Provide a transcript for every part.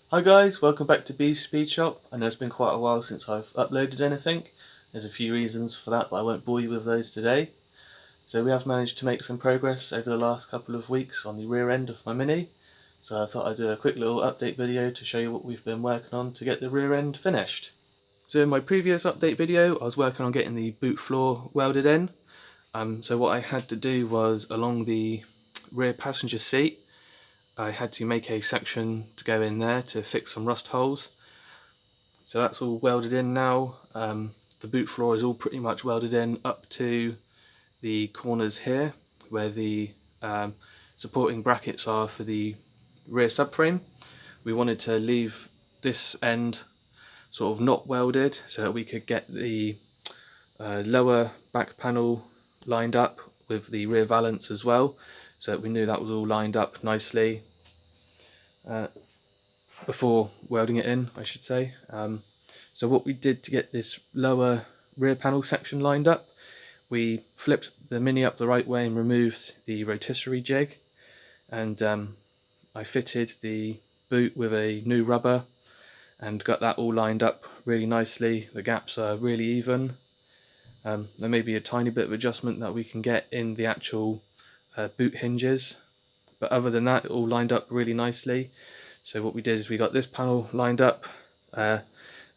Hi guys, welcome back to Beef Speed Shop. I know it's been quite a while since I've uploaded anything. There's a few reasons for that, but I won't bore you with those today. So we have managed to make some progress over the last couple of weeks on the rear end of my Mini. So I thought I'd do a quick little update video to show you what we've been working on to get the rear end finished. So in my previous update video, I was working on getting the boot floor welded in. So what I had to do was along the rear passenger seat, I had to make a section to go in there to fix some rust holes. So that's all welded in now. The boot floor is all pretty much welded in up to the corners here where the supporting brackets are for the rear subframe. We wanted to leave this end sort of not welded so that we could get the lower back panel lined up with the rear valance as well, so that we knew that was all lined up nicely before welding it in, I should say. So what we did to get this lower rear panel section lined up, we flipped the Mini up the right way and removed the rotisserie jig, and I fitted the boot with a new rubber and got that all lined up really nicely. The gaps are really even. There may be a tiny bit of adjustment that we can get in the actual boot hinges, but other than that it all lined up really nicely. So what we did is we got this panel lined up and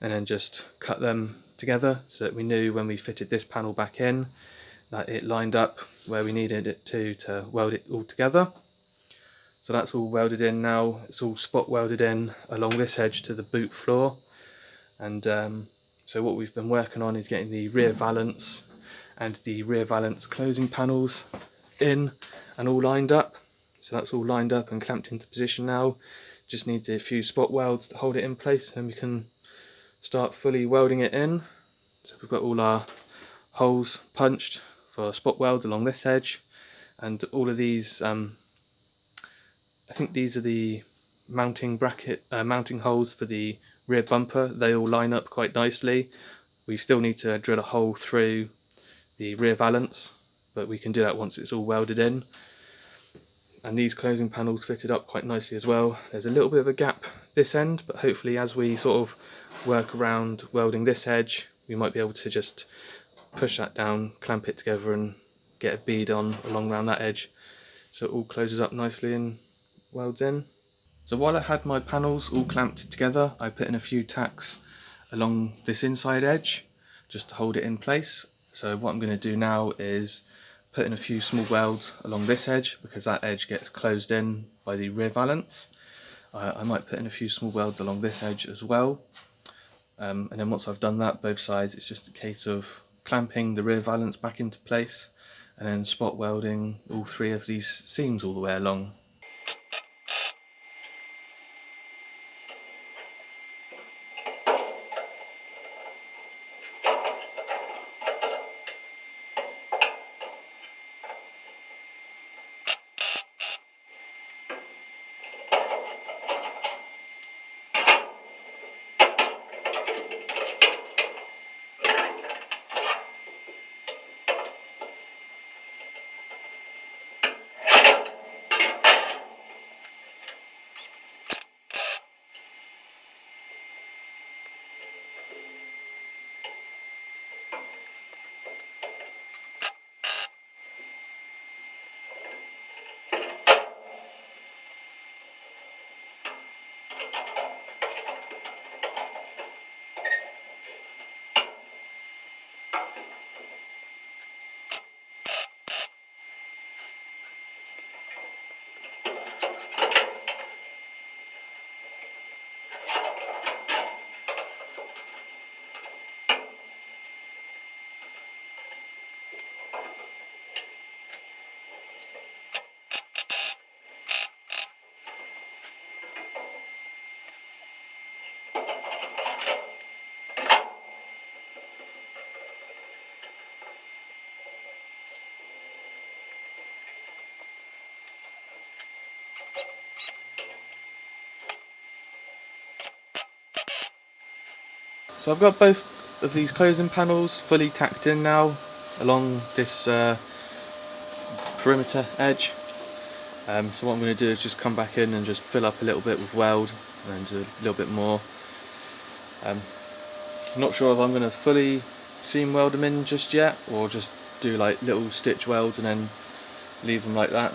then just cut them together so that we knew when we fitted this panel back in that it lined up where we needed it to weld it all together. So that's all welded in now. It's all spot welded in along this edge to the boot floor, and so what we've been working on is getting the rear valance and the rear valance closing panels in and all lined up. So that's all lined up and clamped into position now. Just needs a few spot welds to hold it in place and we can start fully welding it in. So we've got all our holes punched for spot welds along this edge, and all of these, I think these are the mounting bracket, mounting holes for the rear bumper. They all line up quite nicely. We still need to drill a hole through the rear valance, but we can do that once it's all welded in. And these closing panels fitted up quite nicely as well. There's a little bit of a gap this end, but hopefully as we sort of work around welding this edge, we might be able to just push that down, clamp it together and get a bead on along around that edge, so it all closes up nicely and welds in. So while I had my panels all clamped together, I put in a few tacks along this inside edge just to hold it in place. So what I'm going to do now is put in a few small welds along this edge, because that edge gets closed in by the rear valance. I might put in a few small welds along this edge as well, and then once I've done that both sides, it's just a case of clamping the rear valance back into place and then spot welding all three of these seams all the way along. So I've got both of these closing panels fully tacked in now along this perimeter edge. So what I'm going to do is just come back in and just fill up a little bit with weld and then do a little bit more. I'm not sure if I'm going to fully seam weld them in just yet, or just do like little stitch welds and then leave them like that.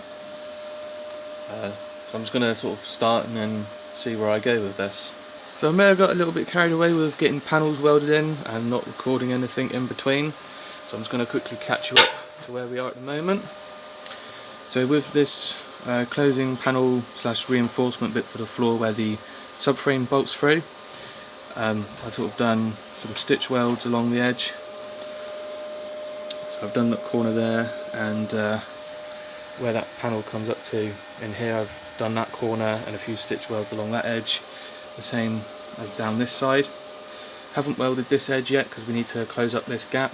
So I'm just going to sort of start and then see where I go with this. So I may have got a little bit carried away with getting panels welded in and not recording anything in between. So I'm just going to quickly catch you up to where we are at the moment. So with this closing panel slash reinforcement bit for the floor where the subframe bolts through, I've sort of done some stitch welds along the edge. So I've done that corner there, and where that panel comes up to in here, I've done that corner and a few stitch welds along that edge, the same as down this side. Haven't welded this edge yet because we need to close up this gap,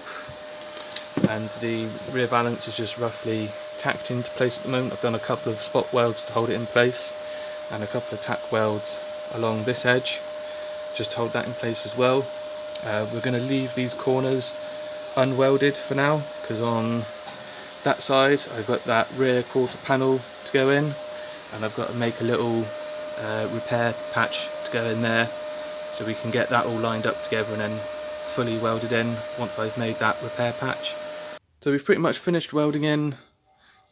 and the rear valance is just roughly tacked into place at the moment. I've done a couple of spot welds to hold it in place and a couple of tack welds along this edge just to hold that in place as well. We're going to leave these corners unwelded for now, because on that side I've got that rear quarter panel to go in, and I've got to make a little repair patch to go in there so we can get that all lined up together and then fully welded in once I've made that repair patch. So we've pretty much finished welding in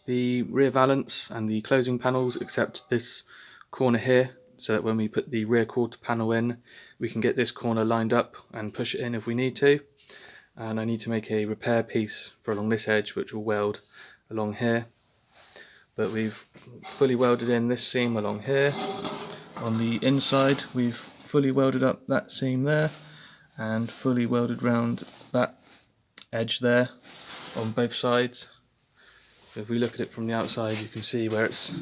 the rear valance and the closing panels, except this corner here, so that when we put the rear quarter panel in, we can get this corner lined up and push it in if we need to. And I need to make a repair piece for along this edge, which will weld along here. But we've fully welded in this seam along here. On the inside, we've fully welded up that seam there and fully welded round that edge there on both sides. So if we look at it from the outside, you can see where it's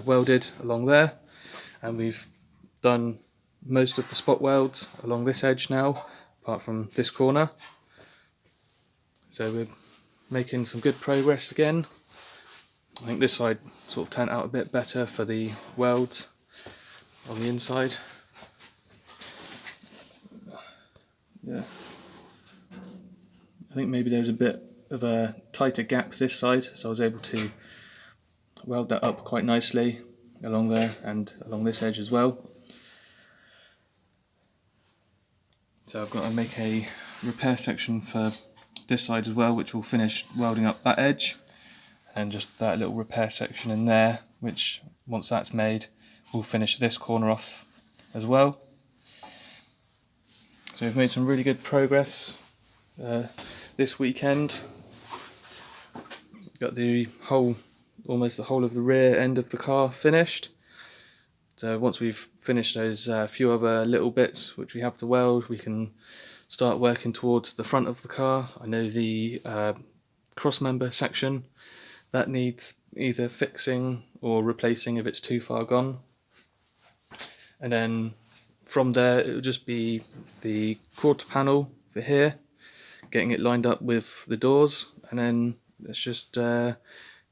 welded along there, and we've done most of the spot welds along this edge now, apart from this corner. So we're making some good progress again. I think this side sort of turned out a bit better for the welds on the inside. Yeah, I think maybe there's a bit of a tighter gap this side, so I was able to weld that up quite nicely along there and along this edge as well. So I've got to make a repair section for this side as well, which will finish welding up that edge, and just that little repair section in there, which once that's made we'll finish this corner off as well. So we've made some really good progress this weekend. Got the whole, almost the whole of the rear end of the car finished. So once we've finished those few other little bits which we have to weld, we can start working towards the front of the car. I know the crossmember section, that needs either fixing or replacing if it's too far gone. And then from there it will just be the quarter panel for here, getting it lined up with the doors, and then it's just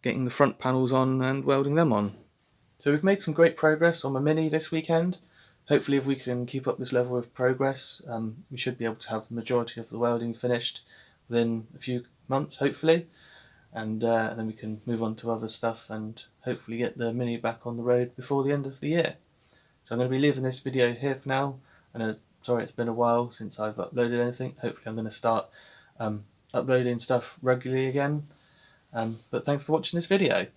getting the front panels on and welding them on. So we've made some great progress on my Mini this weekend. Hopefully if we can keep up this level of progress, we should be able to have the majority of the welding finished within a few months, hopefully. And then we can move on to other stuff and hopefully get the Mini back on the road before the end of the year. So I'm going to be leaving this video here for now. And sorry it's been a while since I've uploaded anything. Hopefully I'm going to start uploading stuff regularly again. But thanks for watching this video.